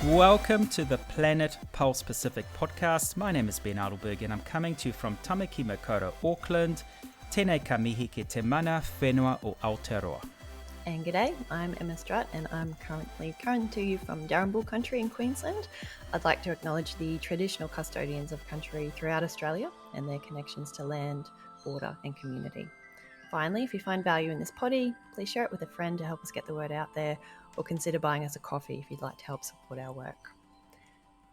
Welcome to the Planet Pulse Pacific podcast. My name is Ben Adelberg and I'm coming to you from Tamaki Makaurau, Auckland. Tēnei ka mihi ke te mana whenua o Aotearoa. And g'day, I'm Emma Strutt and I'm currently coming to you from Darrinbal country in Queensland. I'd like to acknowledge the traditional custodians of country throughout Australia and their connections to land, water and community. Finally, if you find value in this potty, please share it with a friend to help us get the word out there, or consider buying us a coffee if you'd like to help support our work.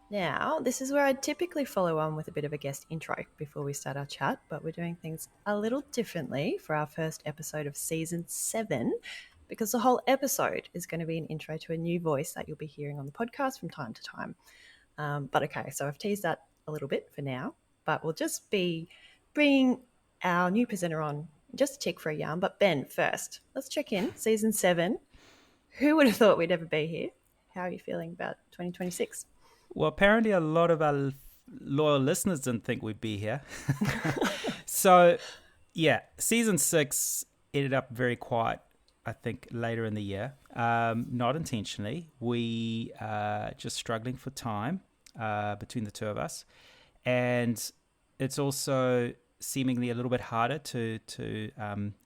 Now, this is where I typically follow on with a bit of a guest intro before we start our chat, but we're doing things a little differently for our first episode of season 7, because the whole episode is going to be an intro to a new voice that you'll be hearing on the podcast from time to time. But okay, so I've teased that a little bit for now, but we'll just be bringing our new presenter on just a tick for a yarn. But Ben, first, let's check in. Season 7. Who would have thought we'd ever be here? How are you feeling about 2026? Well, apparently a lot of our loyal listeners didn't think we'd be here. So, yeah, season 6 ended up very quiet, I think, later in the year. Not intentionally. We just struggling for time between the two of us. And it's also seemingly a little bit harder to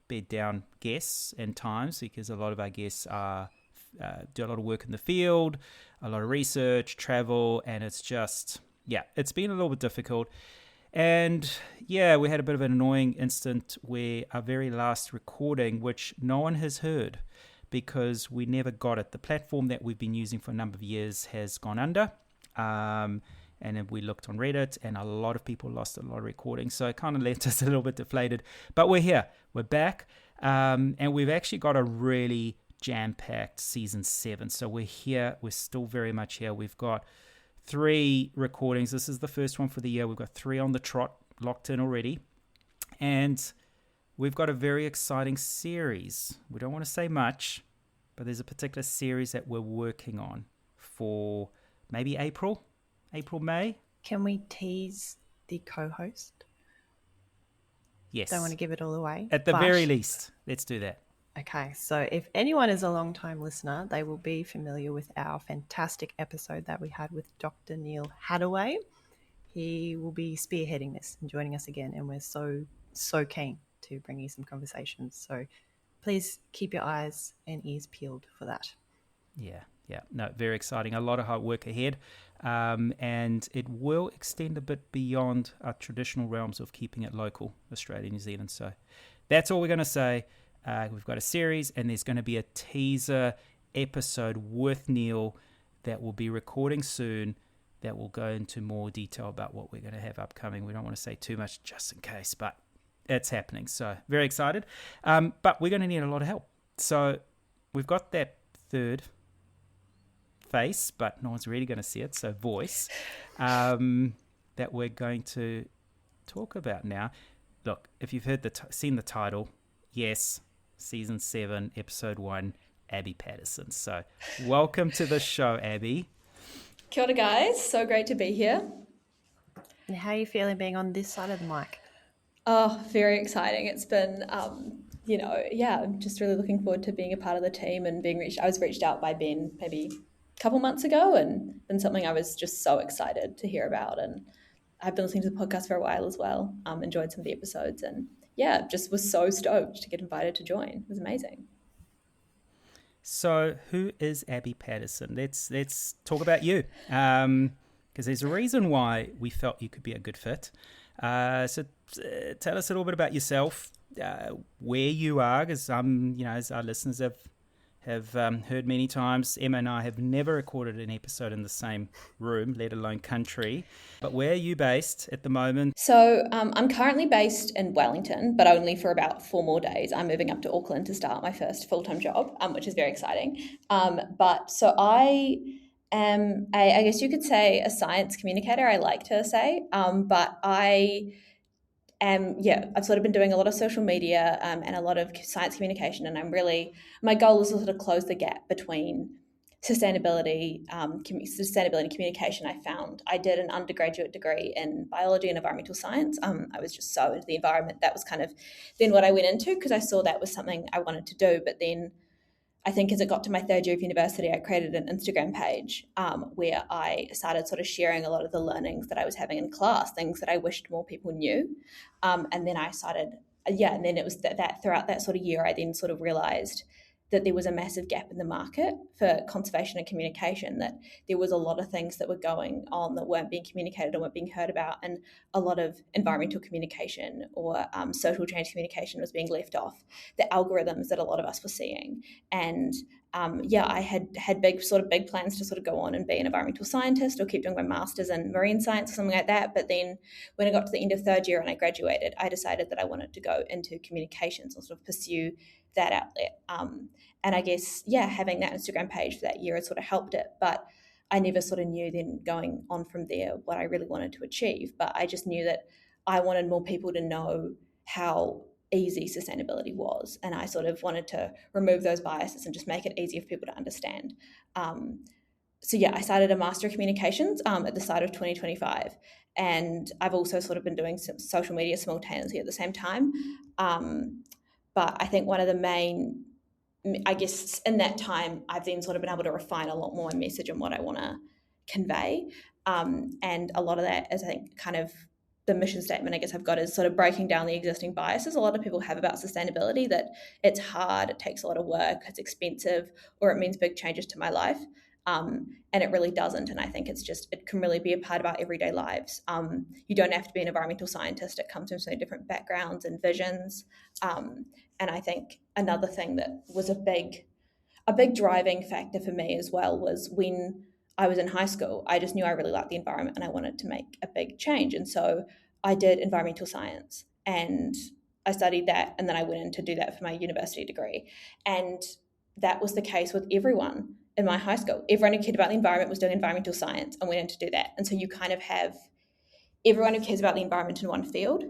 bed down guests and times, because a lot of our guests do a lot of work in the field, a lot of research, travel, and it's just, it's been a little bit difficult. And yeah, we had a bit of an annoying incident where our very last recording, which no one has heard because we never got it. The platform that we've been using for a number of years has gone under. And then we looked on Reddit and a lot of people lost a lot of recordings. So it kind of left us a little bit deflated. But we're here. We're back. And we've actually got a really jam-packed season 7. So we're here. We're still very much here. We've got 3 recordings. This is the first one for the year. We've got 3 on the trot locked in already. And we've got a very exciting series. We don't want to say much, but there's a particular series that we're working on for maybe April, May. Can we tease the co-host? Yes. Don't want to give it all away. At the very least, let's do that. Okay, so if anyone is a long-time listener, they will be familiar with our fantastic episode that we had with Dr. Neil Hadaway. He will be spearheading this and joining us again, and we're so keen to bring you some conversations. So please keep your eyes and ears peeled for that. Yeah. No, very exciting. A lot of hard work ahead. And it will extend a bit beyond our traditional realms of keeping it local, Australia, New Zealand. So that's all we're going to say. We've got a series, and there's going to be a teaser episode with Neil that we'll be recording soon that will go into more detail about what we're going to have upcoming. We don't want to say too much just in case, but it's happening. So very excited. But we're going to need a lot of help. So we've got that third face, but no one's really going to see it, so voice, that we're going to talk about now. Look, if you've heard seen the title, yes, season 7, episode 1, Abby Patterson. So welcome to the show, Abby. Kia ora, guys. So great to be here. And how are you feeling being on this side of the mic? Oh, very exciting. It's been, I'm just really looking forward to being a part of the team and I was reached out by Ben maybe couple months ago, and been something I was just so excited to hear about, and I've been listening to the podcast for a while as well. Enjoyed some of the episodes, and just was so stoked to get invited to join. It was amazing. So who is Abby Patterson? Let's talk about you, because there's a reason why we felt you could be a good fit. So tell us a little bit about yourself, where you are, because as our listeners have heard many times, Emma and I have never recorded an episode in the same room, let alone country. But where are you based at the moment? So I'm currently based in Wellington, but only for about 4 more days. I'm moving up to Auckland to start my first full-time job, which is very exciting. So I am, I guess you could say, a science communicator, I like to say, but I've sort of been doing a lot of social media and a lot of science communication, and my goal is to sort of close the gap between sustainability and communication. I did an undergraduate degree in biology and environmental science. I was just so into the environment. That was kind of then what I went into, because I saw that was something I wanted to do. But then I think as it got to my third year of university, I created an Instagram page where I started sort of sharing a lot of the learnings that I was having in class, things that I wished more people knew. And then I started, and then it was that throughout that sort of year, I then sort of realized that there was a massive gap in the market for conservation and communication, that there was a lot of things that were going on that weren't being communicated or weren't being heard about, and a lot of environmental communication or social change communication was being left off the algorithms that a lot of us were seeing. And I had big plans to sort of go on and be an environmental scientist or keep doing my master's in marine science or something like that. But then when I got to the end of third year and I graduated, I decided that I wanted to go into communications or sort of pursue that outlet. And I guess, having that Instagram page for that year had sort of helped it. But I never sort of knew then going on from there what I really wanted to achieve. But I just knew that I wanted more people to know how easy sustainability was. And I sort of wanted to remove those biases and just make it easier for people to understand. I started a Master of Communications at the start of 2025. And I've also sort of been doing some social media simultaneously at the same time. But I think one of the main, I guess in that time, I've then sort of been able to refine a lot more my message and what I want to convey. And a lot of that is, I think, kind of the mission statement I guess I've got is sort of breaking down the existing biases a lot of people have about sustainability, that it's hard, it takes a lot of work, it's expensive, or it means big changes to my life. And it really doesn't. And I think it can really be a part of our everyday lives. You don't have to be an environmental scientist. It comes from so many different backgrounds and visions. And I think another thing that was a big driving factor for me as well was when I was in high school, I just knew I really liked the environment and I wanted to make a big change. And so I did environmental science and I studied that, and then I went in to do that for my university degree. And that was the case with everyone in my high school. Everyone who cared about the environment was doing environmental science and went in to do that. And so you kind of have everyone who cares about the environment in one field,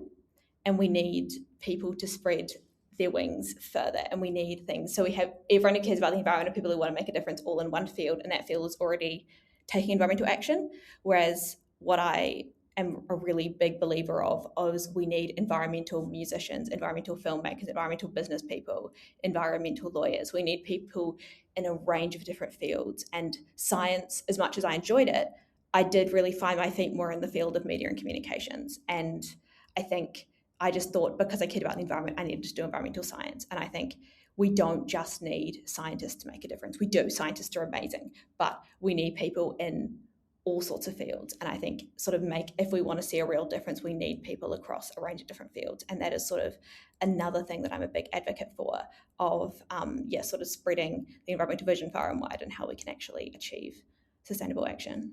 and we need people to spread their wings further, and we need things. So we have everyone who cares about the environment and people who want to make a difference all in one field, and that field is already taking environmental action. Whereas what I am a really big believer of is we need environmental musicians, environmental filmmakers, environmental business people, environmental lawyers. We need people in a range of different fields. And science, as much as I enjoyed it, I did really find my feet more in the field of media and communications. And I think I just thought, because I cared about the environment, I needed to do environmental science. And I think we don't just need scientists to make a difference. We do. Scientists are amazing, but we need people in all sorts of fields. And I think if we want to see a real difference, we need people across a range of different fields. And that is sort of another thing that I'm a big advocate for, of sort of spreading the environmental vision far and wide and how we can actually achieve sustainable action.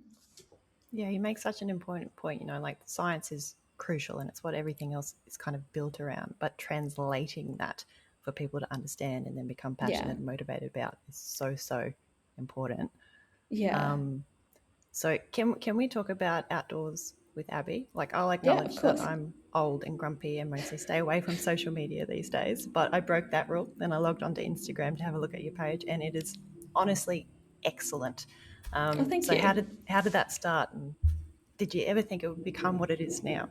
Yeah, you make such an important point, like science is crucial and it's what everything else is kind of built around, but translating that for people to understand and then become passionate and motivated about is so important. So can we talk about outdoors with Abby? I'll acknowledge that I'm old and grumpy and mostly stay away from social media these days, but I broke that rule. Then I logged onto Instagram to have a look at your page, and it is honestly excellent. Thank you. How did that start, and did you ever think it would become what it is now?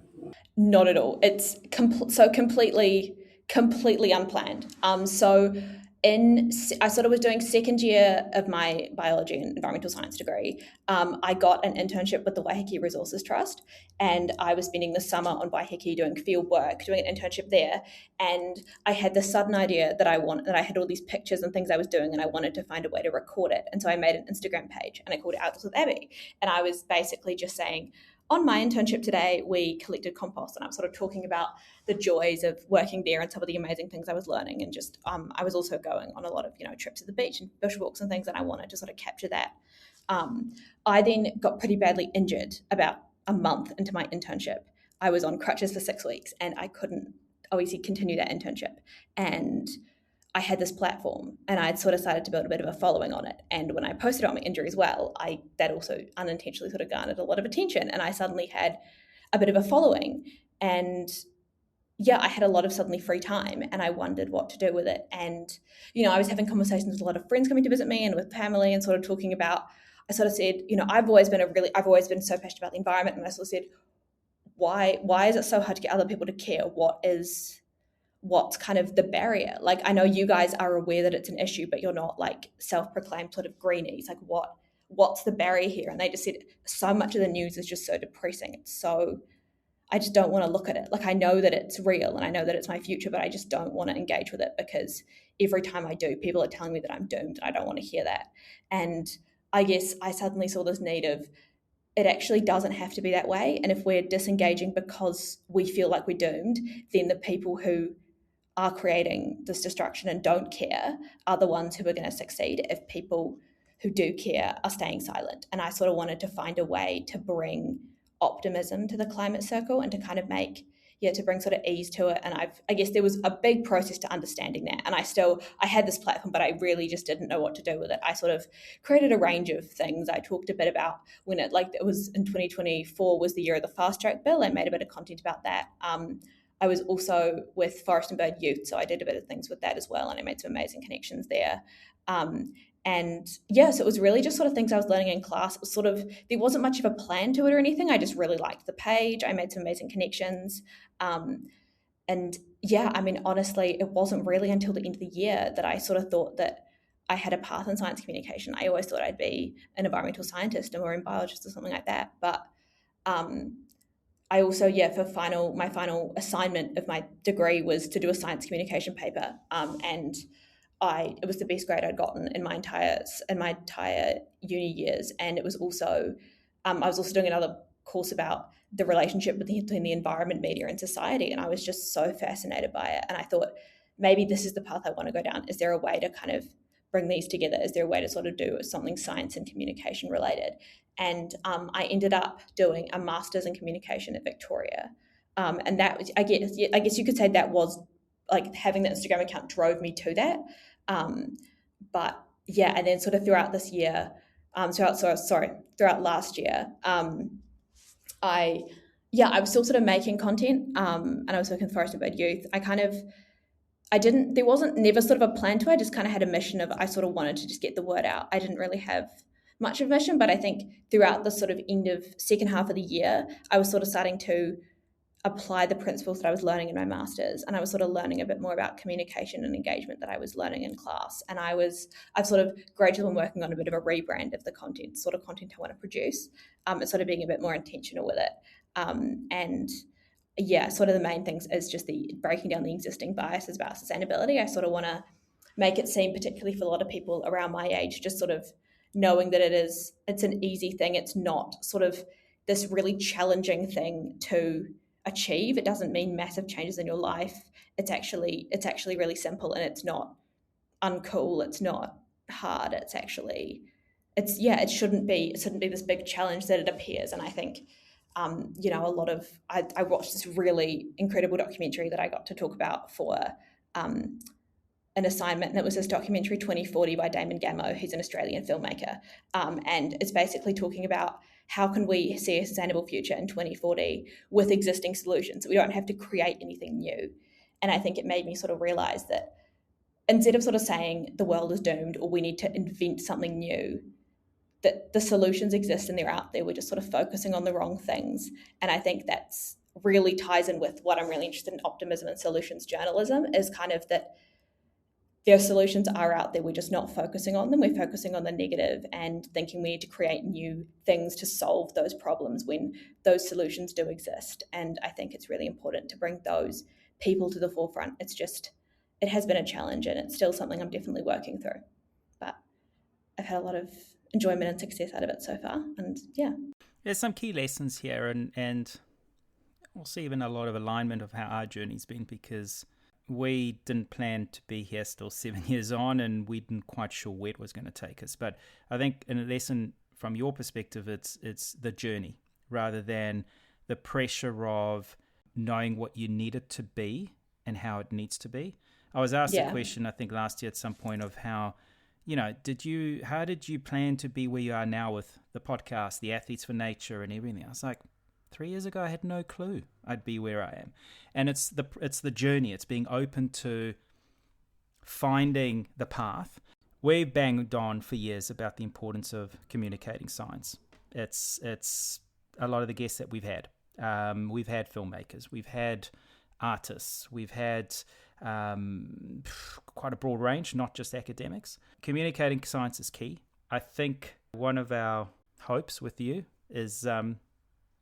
Not at all. It's completely unplanned. I sort of was doing second year of my biology and environmental science degree. I got an internship with the Waiheke Resources Trust, and I was spending the summer on Waiheke doing field work, doing an internship there. And I had this sudden idea that I had all these pictures and things I was doing, and I wanted to find a way to record it. And so I made an Instagram page and I called it Outdoors with Abby. And I was basically just saying, on my internship today, we collected compost, and I'm sort of talking about the joys of working there and some of the amazing things I was learning. And just, I was also going on a lot of, trips to the beach and bushwalks and things, and I wanted to sort of capture that. I then got pretty badly injured about a month into my internship. I was on crutches for 6 weeks, and I couldn't obviously continue that internship. And I had this platform, and I had sort of started to build a bit of a following on it. And when I posted on my injury as well, that also unintentionally sort of garnered a lot of attention, and I suddenly had a bit of a following. And yeah, I had a lot of suddenly free time and I wondered what to do with it. And, I was having conversations with a lot of friends coming to visit me and with family and sort of talking about, I sort of said, I've always been so passionate about the environment. And I sort of said, why is it so hard to get other people to care? What's kind of the barrier? Like, I know you guys are aware that it's an issue, but you're not like self-proclaimed sort of greenies. Like what's the barrier here? And they just said, so much of the news is just so depressing. I just don't want to look at it. Like, I know that it's real and I know that it's my future, but I just don't want to engage with it because every time I do, people are telling me that I'm doomed and I don't want to hear that. And I guess I suddenly saw this need of, it actually doesn't have to be that way. And if we're disengaging because we feel like we're doomed, then the people who are creating this destruction and don't care are the ones who are going to succeed if people who do care are staying silent. And I sort of wanted to find a way to bring optimism to the climate circle and to kind of to bring sort of ease to it. And I guess there was a big process to understanding that. And I had this platform, but I really just didn't know what to do with it. I sort of created a range of things. I talked a bit about when it was in 2024 was the year of the fast track bill. I made a bit of content about that. I was also with Forest and Bird Youth, so I did a bit of things with that as well, and I made some amazing connections there. So it was really just sort of things I was learning in class. It was sort of, there wasn't much of a plan to it or anything. I just really liked the page. I made some amazing connections. Honestly, it wasn't really until the end of the year that I sort of thought that I had a path in science communication. I always thought I'd be an environmental scientist or a marine biologist or something like that. But I also, for my final assignment of my degree was to do a science communication paper. It was the best grade I'd gotten in my entire uni years. And it was also, I was also doing another course about the relationship between the environment, media and society. And I was just so fascinated by it. And I thought, maybe this is the path I want to go down. Is there a way to kind of bring these together? Is there a way to sort of do something science and communication related? And I ended up doing a master's in communication at Victoria. And that was, I guess you could say that was like having the Instagram account drove me to that. And then sort of throughout this year, throughout last year, I was still sort of making content, and I was working with Forest and Bird Youth. There wasn't never sort of a plan to it. I just kind of had a mission of, I sort of wanted to just get the word out. I didn't really have much of a mission, but I think throughout the sort of end of second half of the year, I was sort of starting to apply the principles that I was learning in my master's, and I was sort of learning a bit more about communication and engagement that I was learning in class. And I've sort of gradually been working on a bit of a rebrand of the content I want to produce, and sort of being a bit more intentional with it. Sort of the main things is just the breaking down the existing biases about sustainability. I sort of want to make it seem, particularly for a lot of people around my age, just sort of knowing that it's an easy thing. It's not sort of this really challenging thing to achieve. It doesn't mean massive changes in your life. It's actually really simple, and it's not uncool. It's not hard. It shouldn't be this big challenge that it appears. And I think, I watched this really incredible documentary that I got to talk about for an assignment, and it was this documentary 2040 by Damon Gameau, who's an Australian filmmaker, and it's basically talking about how can we see a sustainable future in 2040 with existing solutions. We don't have to create anything new. And I think it made me sort of realize that instead of sort of saying the world is doomed or we need to invent something new, that the solutions exist and they're out there. We're just sort of focusing on the wrong things. And I think that's really ties in with what I'm really interested in optimism and solutions journalism, is kind of that their solutions are out there. We're just not focusing on them. We're focusing on the negative and thinking we need to create new things to solve those problems when those solutions do exist. And I think it's really important to bring those people to the forefront. It has been a challenge, and it's still something I'm definitely working through. But I've had a lot of enjoyment and success out of it so far. And there's some key lessons here, and also even a lot of alignment of how our journey's been, because we didn't plan to be here still 7 years on, and we didn't quite sure where it was going to take us. But I think in a lesson from your perspective, it's the journey rather than the pressure of knowing what you need it to be and how it needs to be. I was asked a question, I think last year at some point, of how did you plan to be where you are now with the podcast, the Athletes for Nature and everything? I was like, 3 years ago, I had no clue I'd be where I am. And it's the journey. It's being open to finding the path. We've banged on for years about the importance of communicating science. It's a lot of the guests that we've had. We've had filmmakers, we've had artists, we've had quite a broad range, not just academics. Communicating science is key. I think one of our hopes with you is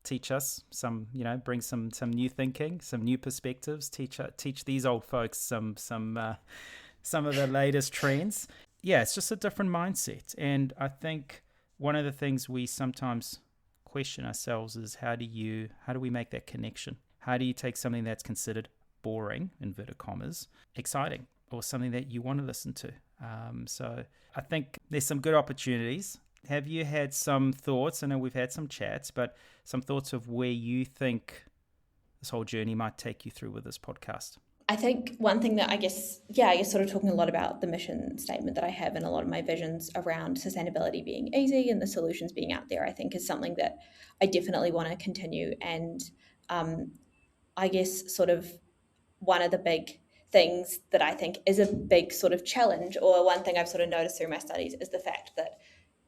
teach us some, bring some new thinking, some new perspectives, teach these old folks some of the latest trends. Yeah, it's just a different mindset. And I think one of the things we sometimes question ourselves is how do we make that connection? How do you take something that's considered boring, inverted commas, exciting, or something that you want to listen to? So I think there's some good opportunities. Have you had some thoughts? I know we've had some chats, but some thoughts of where you think this whole journey might take you through with this podcast? I think one thing that I guess sort of talking a lot about the mission statement that I have and a lot of my visions around sustainability being easy and the solutions being out there, I think is something that I definitely want to continue. And I guess sort of one of the big things that I think is a big sort of challenge, or one thing I've sort of noticed through my studies, is the fact that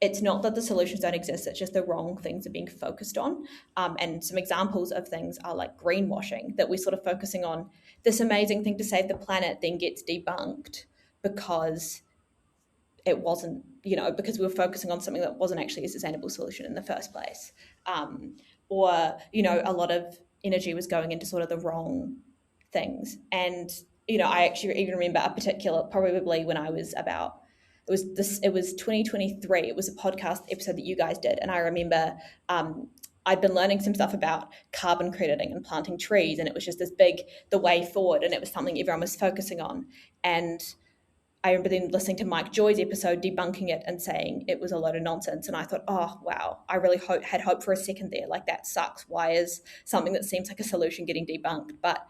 it's not that the solutions don't exist, it's just the wrong things are being focused on. And some examples of things are like greenwashing, that we're sort of focusing on this amazing thing to save the planet, then gets debunked because it wasn't, because we were focusing on something that wasn't actually a sustainable solution in the first place. Or, a lot of energy was going into sort of the wrong things. And, I actually even remember a particular, probably when I was about, it was 2023. It was a podcast episode that you guys did. And I remember I'd been learning some stuff about carbon crediting and planting trees. And it was just the way forward. And it was something everyone was focusing on. And I remember then listening to Mike Joy's episode, debunking it and saying it was a load of nonsense. And I thought, oh, wow, I really had hope for a second there. Like, that sucks. Why is something that seems like a solution getting debunked? But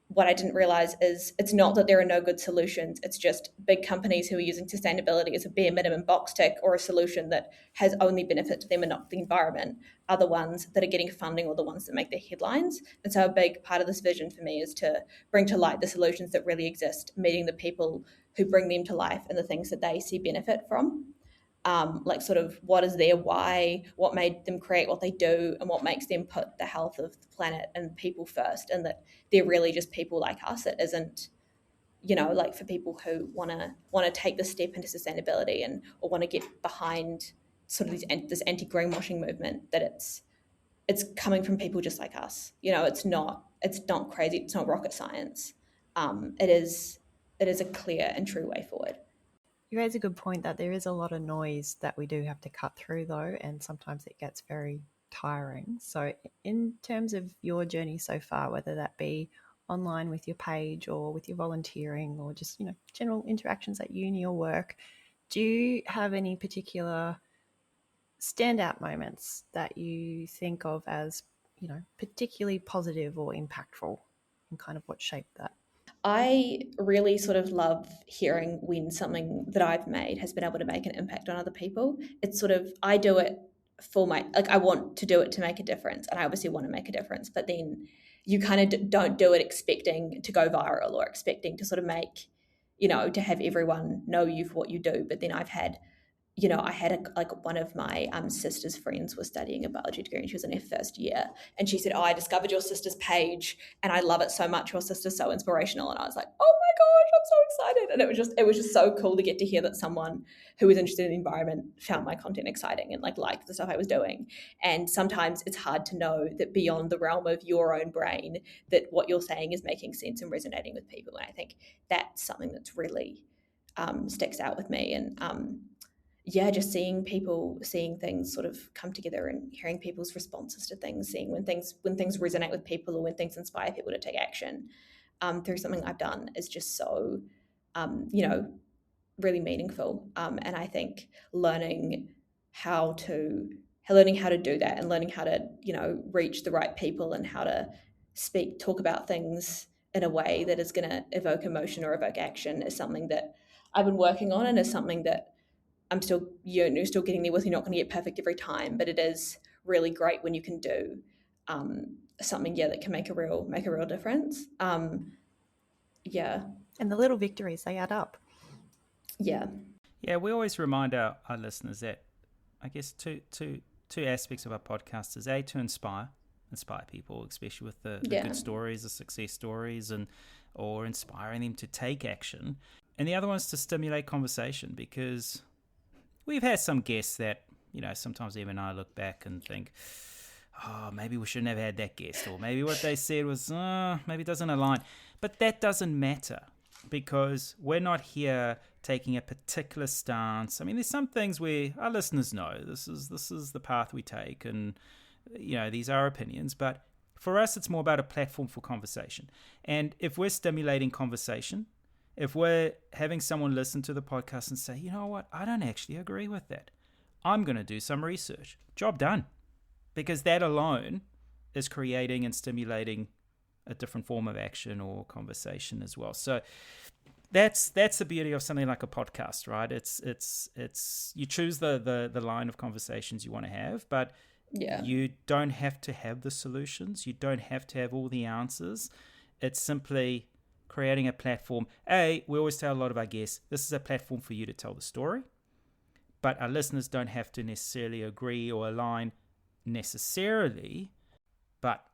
what I didn't realize is it's not that there are no good solutions. It's just big companies who are using sustainability as a bare minimum box tick or a solution that has only benefit to them and not the environment are the ones that are getting funding or the ones that make the headlines. And so a big part of this vision for me is to bring to light the solutions that really exist, meeting the people who bring them to life and the things that they see benefit from. Like sort of what is their why, what made them create what they do, and what makes them put the health of the planet and people first, and that they're really just people like us. It isn't, like for people who want to take the step into sustainability or want to get behind sort of this anti-greenwashing movement, that it's coming from people just like us. It's not crazy. It's not rocket science. It is a clear and true way forward. You raise a good point that there is a lot of noise that we do have to cut through, though, and sometimes it gets very tiring. So in terms of your journey so far, whether that be online with your page or with your volunteering or just, general interactions at uni or work, do you have any particular standout moments that you think of as, particularly positive or impactful, and kind of what shaped that? I really sort of love hearing when something that I've made has been able to make an impact on other people. It's sort of, I do it for I want to do it to make a difference, and I obviously want to make a difference, but then you kind of don't do it expecting to go viral or expecting to sort of make, to have everyone know you for what you do. But then I've had, I had one of my sister's friends was studying a biology degree and she was in her first year, and she said, oh, I discovered your sister's page and I love it so much. Your sister's so inspirational. And I was like, oh my gosh, I'm so excited. And it was just so cool to get to hear that someone who was interested in the environment found my content exciting and liked the stuff I was doing. And sometimes it's hard to know that beyond the realm of your own brain, that what you're saying is making sense and resonating with people. And I think that's something that's really sticks out with me. And just seeing things sort of come together and hearing people's responses to things, seeing when things resonate with people or when things inspire people to take action through something I've done is just so, really meaningful. And I think learning how to do that and learning how to, reach the right people and how to talk about things in a way that is going to evoke emotion or evoke action is something that I've been working on, and is something that I'm still, you're still getting there with. You're not going to get perfect every time, but it is really great when you can do something that can make a real difference. Yeah. And the little victories, they add up. Yeah. Yeah, we always remind our listeners that, I guess, two aspects of our podcast is to inspire people, especially with the good stories, the success stories, or inspiring them to take action. And the other one is to stimulate conversation, because we've had some guests that, sometimes even I look back and think, oh, maybe we shouldn't have had that guest, or maybe what they said was, maybe it doesn't align. But that doesn't matter, because we're not here taking a particular stance. I mean, there's some things where our listeners know this is the path we take, and these are opinions. But for us, it's more about a platform for conversation. And if we're stimulating conversation, if we're having someone listen to the podcast and say, you know what, I don't actually agree with that, I'm going to do some research. Job done. Because that alone is creating and stimulating a different form of action or conversation as well. So that's the beauty of something like a podcast, right? It's you choose the line of conversations you want to have, but you don't have to have the solutions. You don't have to have all the answers. It's simply creating a platform. We always tell a lot of our guests, this is a platform for you to tell the story, but our listeners don't have to necessarily agree or align necessarily, but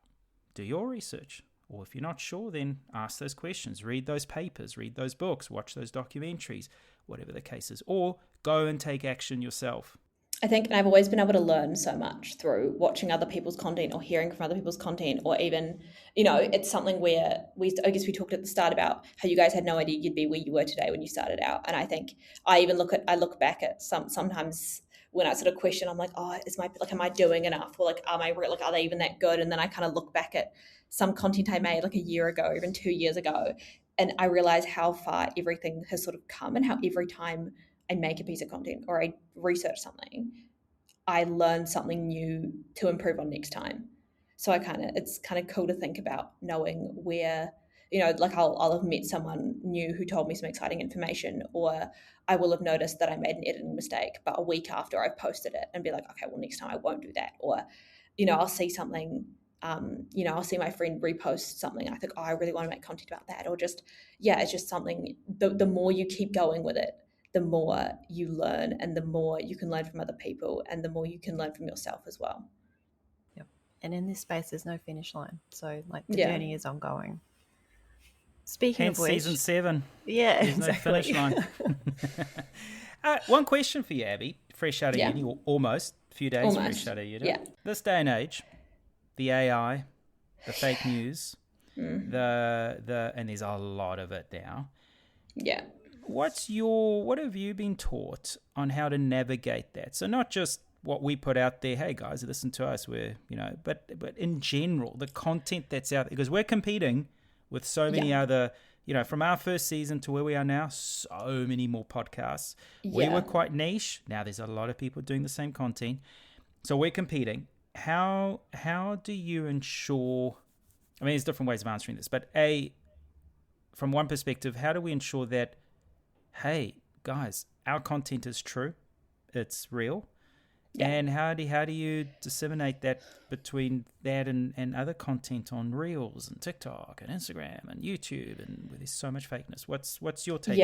do your research. Or if you're not sure, then ask those questions, read those papers, read those books, watch those documentaries, whatever the case is, or go and take action yourself. I think, and I've always been able to learn so much through watching other people's content or hearing from other people's content, or even, it's something where I guess we talked at the start about how you guys had no idea you'd be where you were today when you started out. And I think I look back at sometimes when I sort of question, I'm like, oh, am I doing enough? Or are they even that good? And then I kind of look back at some content I made like a year ago, or even 2 years ago, and I realize how far everything has sort of come, and how every time I make a piece of content or I research something, I learn something new to improve on next time. So it's kind of cool to think about knowing where, I'll have met someone new who told me some exciting information, or I will have noticed that I made an editing mistake, but a week after I've posted it, and be like, okay, well, next time I won't do that. Or, I'll see something, I'll see my friend repost something, and I think, oh, I really want to make content about that. Or just, it's just something, the more you keep going with it, the more you learn, and the more you can learn from other people, and the more you can learn from yourself as well. Yep. And in this space, there's no finish line. So the journey is ongoing. Speaking Hence of which, season 7. Yeah, there's exactly. no finish line. One question for you, Abby. Fresh out of uni, or almost a few days fresh out of uni. Yeah. This day and age, the AI, the fake news, and there's a lot of it now. Yeah. What have you been taught on how to navigate that? So not just what we put out there, hey guys, listen to us, but in general, the content that's out there, because we're competing with so many other, from our first season to where we are now, so many more podcasts. We were quite niche. Now there's a lot of people doing the same content. So we're competing. How do you ensure, I mean, there's different ways of answering this, but from one perspective, how do we ensure that, hey, guys, our content is true, it's real, and how do you disseminate that between that and other content on Reels and TikTok and Instagram and YouTube, and where there's so much fakeness? What's your take?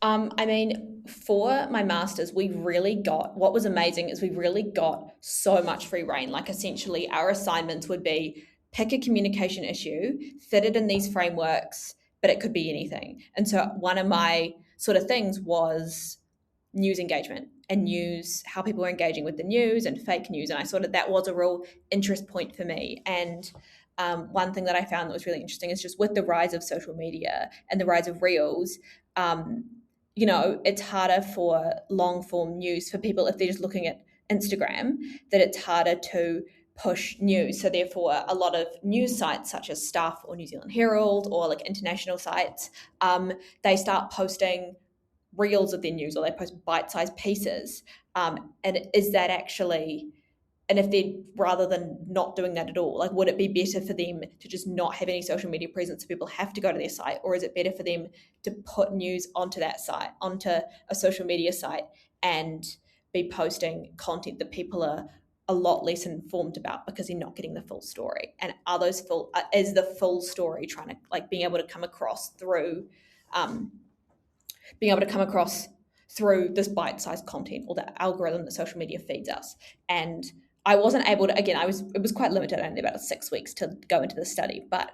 I mean, for my master's, what was amazing is we really got so much free reign. Like, essentially our assignments would be pick a communication issue, fit it in these frameworks, but it could be anything. And so one of my sort of things was news engagement, and news, how people were engaging with the news, and fake news. And that was a real interest point for me. And one thing that I found that was really interesting is just with the rise of social media and the rise of Reels, it's harder for long form news for people if they're just looking at Instagram, that it's harder to push news. So therefore, a lot of news sites such as Stuff or New Zealand Herald, or like international sites, they start posting reels of their news, or they post bite-sized pieces. And is that actually, and if they're, rather than not doing that at all, like, would it be better for them to just not have any social media presence so people have to go to their site? Or is it better for them to put news onto that site, onto a social media site, and be posting content that people are a lot less informed about because they're not getting the full story. And are those is the full story trying to like being able to come across through this bite-sized content or the algorithm that social media feeds us. And I wasn't able to, again, it was quite limited, only about 6 weeks to go into the study, but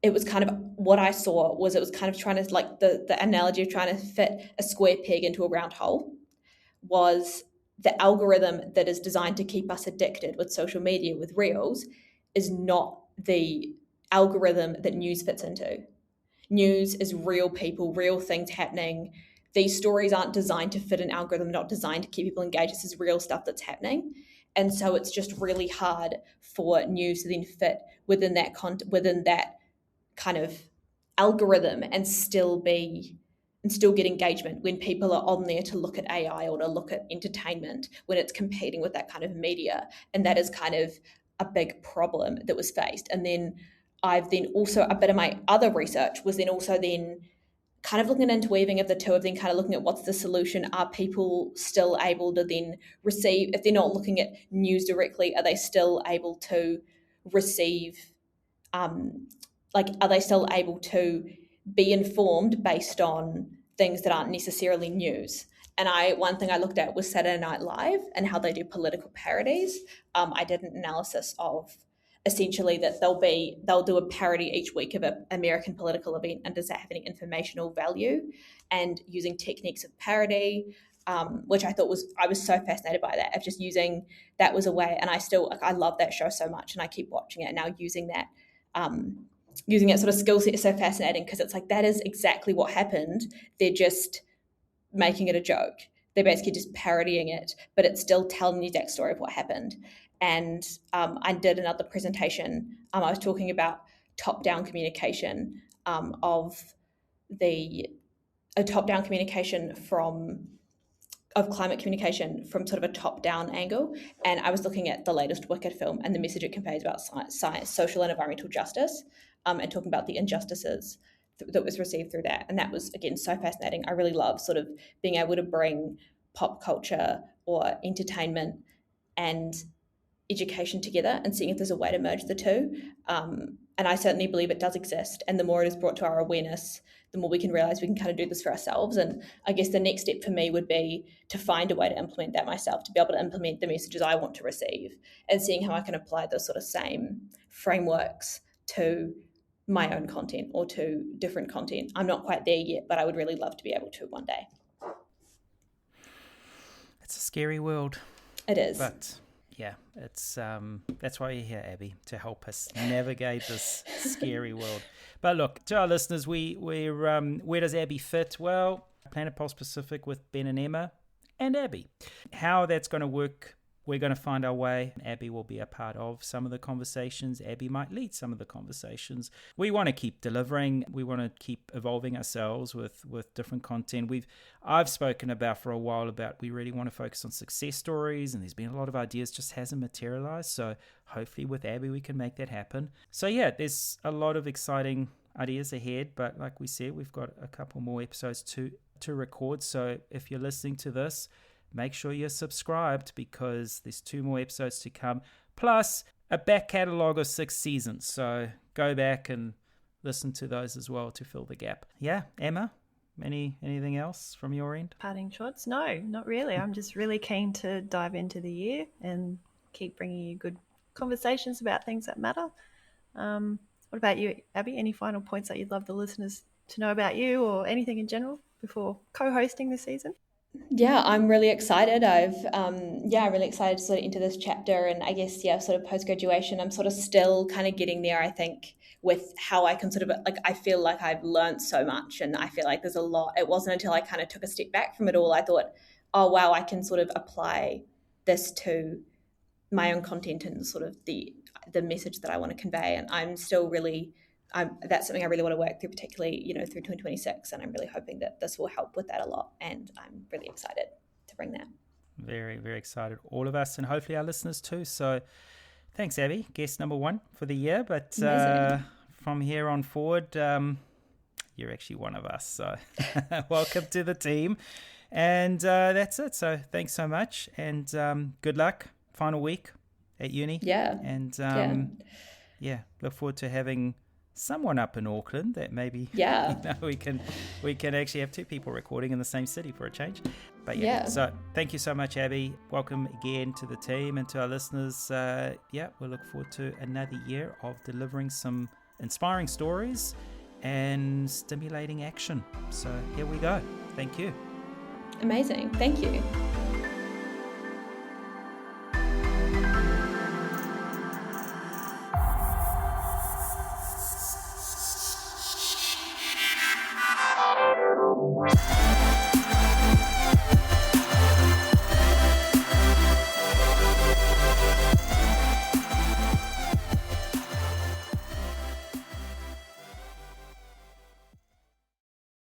it was kind of what I saw was it was kind of trying to, like the analogy of trying to fit a square peg into a round hole was the algorithm that is designed to keep us addicted with social media, with reels, is not the algorithm that news fits into. News is real people, real things happening. These stories aren't designed to fit an algorithm, not designed to keep people engaged. This is real stuff that's happening. And so it's just really hard for news to then fit within that kind of algorithm and still get engagement when people are on there to look at AI or to look at entertainment, when it's competing with that kind of media. And that is kind of a big problem that was faced. And then I've then also, a bit of my other research was then also then kind of looking at interweaving of the two, of then kind of looking at what's the solution. Are people still able to then receive, if they're not looking at news directly, are they still able to receive, are they still able to be informed based on things that aren't necessarily news? And one thing I looked at was Saturday Night Live and how they do political parodies. I did an analysis of essentially that they'll do a parody each week of an American political event, and does that have any informational value? And using techniques of parody, which I was so fascinated by that, of just using that was a way. And I love that show so much, and I keep watching it now. Using that sort of skill set is so fascinating, because it's like that is exactly what happened. They're just making it a joke. They're basically just parodying it, but it's still telling the exact story of what happened. And I did another presentation. I was talking about top-down communication of top-down communication of climate communication from sort of a top-down angle. And I was looking at the latest Wicked film and the message it conveys about science, social and environmental justice, and talking about the injustices that was received through that. And that was, again, so fascinating. I really love sort of being able to bring pop culture or entertainment and education together and seeing if there's a way to merge the two. And I certainly believe it does exist. And the more it is brought to our awareness, the more we can realize we can kind of do this for ourselves. And I guess the next step for me would be to find a way to implement that myself, to be able to implement the messages I want to receive, and seeing how I can apply those sort of same frameworks to my own content or to different content. I'm not quite there yet, but I would really love to be able to one day. It's a scary world. It is. But yeah, it's that's why you're here, Abby, to help us navigate this scary world. But look, to our listeners, we're where does Abby fit? Well, Planet Pulse Pacific with Ben and Emma and Abby. How that's going to work, we're going to find our way. Abby will be a part of some of the conversations. Abby might lead some of the conversations. We want to keep delivering. We want to keep evolving ourselves with different content. I've spoken about for a while about we really want to focus on success stories, and there's been a lot of ideas, just hasn't materialized. So hopefully with Abby we can make that happen. So yeah, there's a lot of exciting ideas ahead, but like we said, we've got a couple more episodes to record. So if you're listening to this, make sure you're subscribed, because there's 2 more episodes to come, plus a back catalogue of 6 seasons. So go back and listen to those as well to fill the gap. Yeah, Emma, anything else from your end? Parting shots? No, not really. I'm just really keen to dive into the year and keep bringing you good conversations about things that matter. What about you, Abby? Any final points that you'd love the listeners to know about you, or anything in general before co-hosting this season? Yeah, I'm really excited. Really excited to sort of enter this chapter, and I guess, sort of post-graduation, I'm sort of still kind of getting there, I think, with how I can sort of, like, I feel like I've learned so much, and I feel like there's a lot. It wasn't until I kind of took a step back from it all, I thought, oh, wow, I can sort of apply this to my own content and sort of the message that I want to convey. And I'm still really, that's something I really want to work through, particularly, through 2026. And I'm really hoping that this will help with that a lot. And I'm really excited to bring that. Very, very excited, all of us, and hopefully our listeners too. So thanks, Abby, guest number 1 for the year. But from here on forward, you're actually one of us. So welcome to the team. And that's it. So thanks so much, and good luck. Final week at uni. Yeah. And look forward to having someone up in Auckland that maybe we can actually have two people recording in the same city for a change. But so thank you so much, Abby. Welcome again to the team and to our listeners. We'll look forward to another year of delivering some inspiring stories and stimulating action. So here we go. Thank you. Amazing. Thank you.